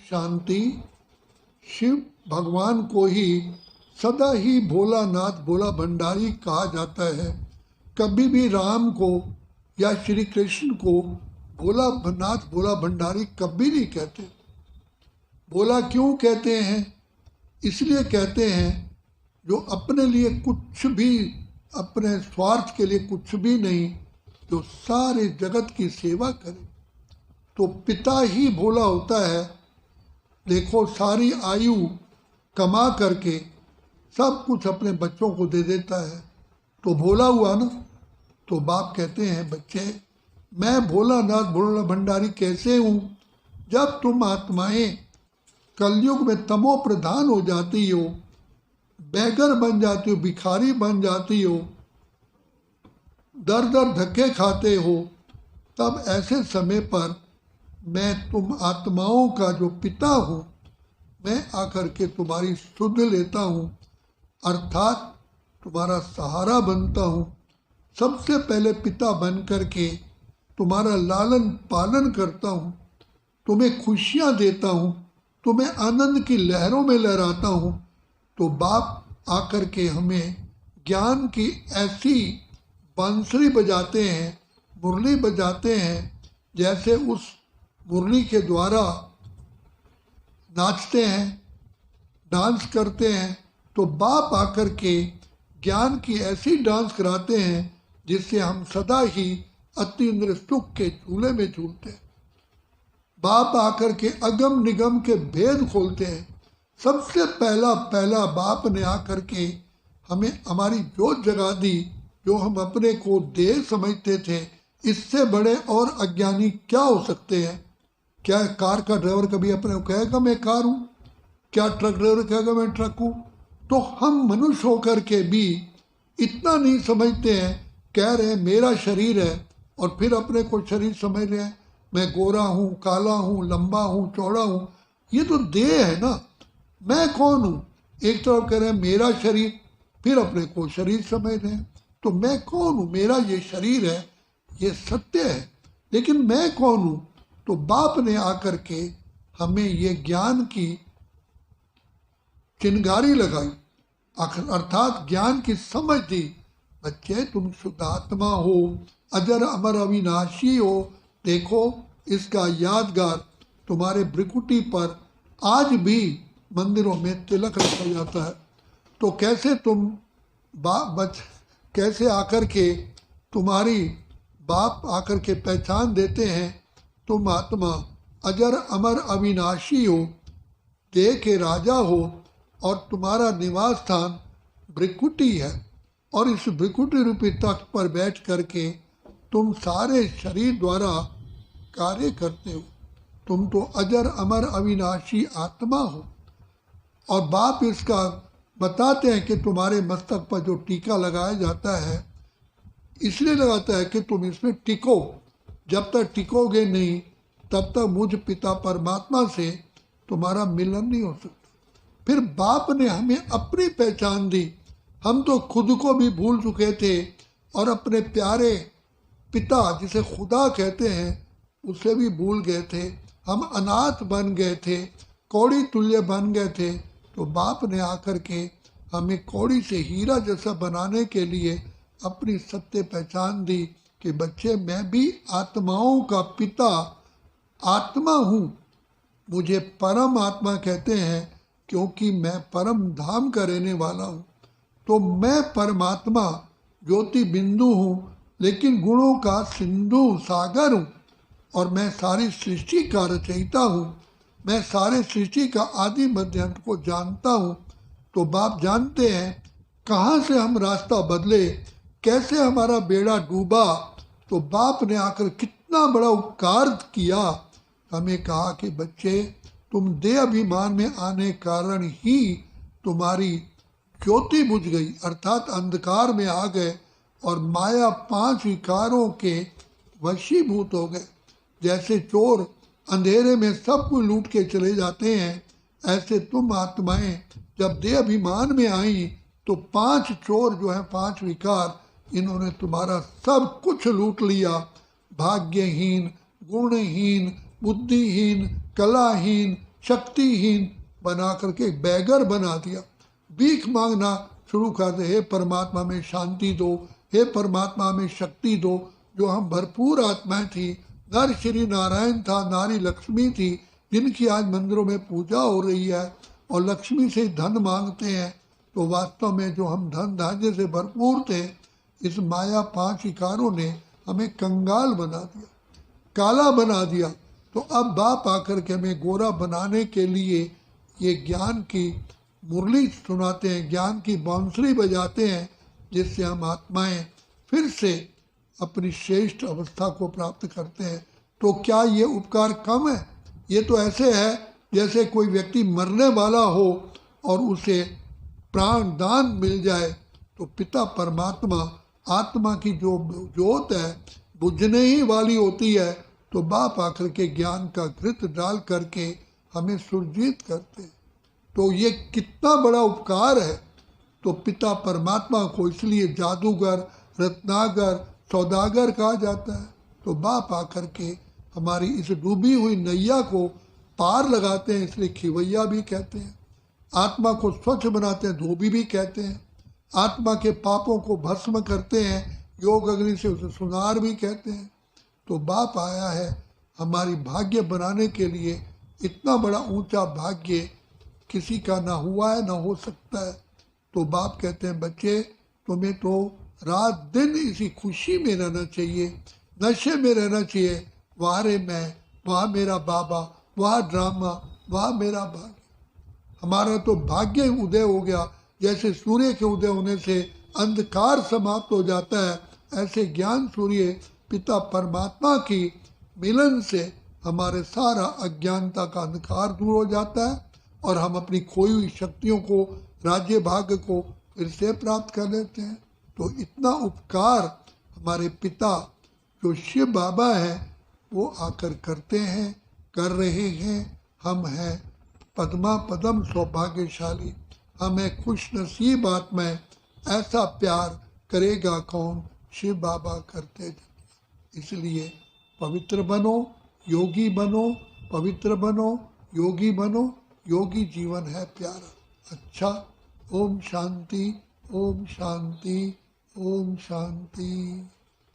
शांति। शिव भगवान को ही सदा ही भोलानाथ भोला भंडारी कहा जाता है। कभी भी राम को या श्री कृष्ण को भोलानाथ भोला भंडारी कभी नहीं कहते। भोला क्यों कहते हैं? इसलिए कहते हैं जो अपने लिए कुछ भी, अपने स्वार्थ के लिए कुछ भी नहीं, जो सारे जगत की सेवा करे। तो पिता ही भोला होता है। देखो, सारी आयु कमा करके सब कुछ अपने बच्चों को दे देता है, तो भोला हुआ ना। तो बाप कहते हैं, बच्चे मैं भोलानाथ भोला भंडारी कैसे हूँ? जब तुम आत्माएं कलयुग में तमो प्रधान हो जाती हो, बेघर बन जाती हो, भिखारी बन जाती हो, दर दर धक्के खाते हो, तब ऐसे समय पर मैं तुम आत्माओं का जो पिता हूँ, मैं आकर के तुम्हारी सुध लेता हूँ, अर्थात तुम्हारा सहारा बनता हूँ। सबसे पहले पिता बन करके तुम्हारा लालन पालन करता हूँ, तुम्हें खुशियाँ देता हूँ, तुम्हें आनंद की लहरों में लहराता हूँ। तो बाप आकर के हमें ज्ञान की ऐसी बांसुरी बजाते हैं, मुरली बजाते हैं, जैसे उस मुरली के द्वारा नाचते हैं, डांस करते हैं। तो बाप आकर के ज्ञान की ऐसी डांस कराते हैं जिससे हम सदा ही अतीन्द्र सुख के झूले में झूलते हैं। बाप आकर के अगम निगम के भेद खोलते हैं। सबसे पहला बाप ने आकर के हमें हमारी जोत जगा दी। जो हम अपने को देह समझते थे, इससे बड़े और अज्ञानी क्या हो सकते हैं? क्या कार का ड्राइवर कभी अपने को कहेगा मैं कार हूँ? क्या ट्रक ड्राइवर कहेगा मैं ट्रक हूँ? तो हम मनुष्य होकर के भी इतना नहीं समझते हैं, कह रहे हैं मेरा शरीर है, और फिर अपने को शरीर समझ रहे हैं। मैं गोरा हूँ, काला हूँ, लंबा हूँ, चौड़ा हूँ। ये तो देह है ना। मैं कौन हूँ? एक तरफ कह रहे हैं मेरा शरीर, फिर अपने को शरीर समझ रहे हैं। तो मैं कौन हूँ? मेरा ये शरीर है, ये सत्य है, लेकिन मैं कौन हूँ? तो बाप ने आकर के हमें ये ज्ञान की चिनगारी लगाई, अर्थात ज्ञान की समझ दी। बच्चे तुम शुद्ध आत्मा हो, अजर अमर अविनाशी हो। देखो, इसका यादगार तुम्हारे भ्रिकुटी पर आज भी मंदिरों में तिलक रखा जाता है। तो कैसे तुम कैसे आकर के तुम्हारी बाप आकर के पहचान देते हैं, तुम आत्मा अजर अमर अविनाशी हो, देह के राजा हो, और तुम्हारा निवास स्थान भ्रिकुटी है। और इस भ्रिकुटी रूपी तख्त पर बैठ करके तुम सारे शरीर द्वारा कार्य करते हो। तुम तो अजर अमर अविनाशी आत्मा हो। और बाप इसका बताते हैं कि तुम्हारे मस्तक पर जो टीका लगाया जाता है, इसलिए लगाता है कि तुम इसमें टिको। जब तक टिकोगे नहीं, तब तक मुझ पिता परमात्मा से तुम्हारा मिलन नहीं हो सकता। फिर बाप ने हमें अपनी पहचान दी। हम तो खुद को भी भूल चुके थे, और अपने प्यारे पिता जिसे खुदा कहते हैं उसे भी भूल गए थे। हम अनाथ बन गए थे, कौड़ी तुल्य बन गए थे। तो बाप ने आकर के हमें कौड़ी से हीरा जैसा बनाने के लिए अपनी सत्य पहचान दी कि बच्चे मैं भी आत्माओं का पिता आत्मा हूँ। मुझे परम आत्मा कहते हैं क्योंकि मैं परम धाम का रहने वाला हूँ। तो मैं परमात्मा ज्योति बिंदु हूँ, लेकिन गुणों का सिंधु सागर हूँ। और मैं सारी सृष्टि का रचयिता हूँ। मैं सारे सृष्टि का आदि मध्य अंत को जानता हूँ। तो बाप जानते हैं कहाँ से हम रास्ता बदले, कैसे हमारा बेड़ा डूबा। तो बाप ने आकर कितना बड़ा उपकार किया। हमें कहा कि बच्चे तुम देह अभिमान में आने कारण ही तुम्हारी ज्योति बुझ गई, अर्थात अंधकार में आ गए और माया 5 विकारों के वशीभूत हो गए। जैसे चोर अंधेरे में सब कुछ लूट के चले जाते हैं, ऐसे तुम आत्माएं जब देह अभिमान में आई तो 5 चोर जो हैं, 5 विकार, इन्होंने तुम्हारा सब कुछ लूट लिया। भाग्यहीन, गुणहीन, बुद्धिहीन, कलाहीन, शक्तिहीन बना करके बैगर बना दिया। भीख मांगना शुरू कर दे, हे परमात्मा में शांति दो, हे परमात्मा में शक्ति दो। जो हम भरपूर आत्माएं थी, नर श्री नारायण था, नारी लक्ष्मी थी, जिनकी आज मंदिरों में पूजा हो रही है और लक्ष्मी से धन मांगते हैं, तो वास्तव में जो हम धन धान्य से भरपूर थे, इस माया पांच इकारों ने हमें कंगाल बना दिया, काला बना दिया। तो अब बाप आकर के हमें गोरा बनाने के लिए ये ज्ञान की मुरली सुनाते हैं, ज्ञान की बांसुरी बजाते हैं, जिससे हम आत्माएं फिर से अपनी श्रेष्ठ अवस्था को प्राप्त करते हैं। तो क्या ये उपकार कम है? ये तो ऐसे है जैसे कोई व्यक्ति मरने वाला हो और उसे प्राण दान मिल जाए, तो पिता परमात्मा आत्मा की जो ज्योत है बुझने ही वाली होती है, तो बाप आकर के ज्ञान का घृत डाल करके हमें सुरजीत करते हैं। तो ये कितना बड़ा उपकार है। तो पिता परमात्मा को इसलिए जादूगर, रत्नागर, सौदागर कहा जाता है। तो बाप आकर के हमारी इस डूबी हुई नैया को पार लगाते हैं, इसलिए खिवैया भी कहते हैं। आत्मा को स्वच्छ बनाते हैं, धोबी भी कहते हैं। आत्मा के पापों को भस्म करते हैं, योग अग्नि से उसे सुनार भी कहते हैं। तो बाप आया है हमारी भाग्य बनाने के लिए। इतना बड़ा ऊंचा भाग्य किसी का ना हुआ है, ना हो सकता है। तो बाप कहते हैं, बच्चे तुम्हें तो रात दिन इसी खुशी में रहना चाहिए, नशे में रहना चाहिए। वहाँ रे मैं, वहाँ मेरा बाबा, वहाँ ड्रामा, वहाँ मेरा भाग्य। हमारा तो भाग्य उदय हो गया। जैसे सूर्य के उदय होने से अंधकार समाप्त हो जाता है, ऐसे ज्ञान सूर्य पिता परमात्मा की मिलन से हमारे सारा अज्ञानता का अंधकार दूर हो जाता है और हम अपनी खोई हुई शक्तियों को, राज्य भाग्य को फिर से प्राप्त कर लेते हैं। तो इतना उपकार हमारे पिता जो शिव बाबा हैं वो आकर करते हैं, कर रहे हैं। हम हैं पद्मा पदम सौभाग्यशाली, हमें खुश नसीब आत्माएं। ऐसा प्यार करेगा कौन, शिव बाबा करते जाते। इसलिए पवित्र बनो, योगी बनो, पवित्र बनो, योगी बनो। योगी जीवन है प्यारा। अच्छा, ओम शांति, ओम शांति, ओम शांति।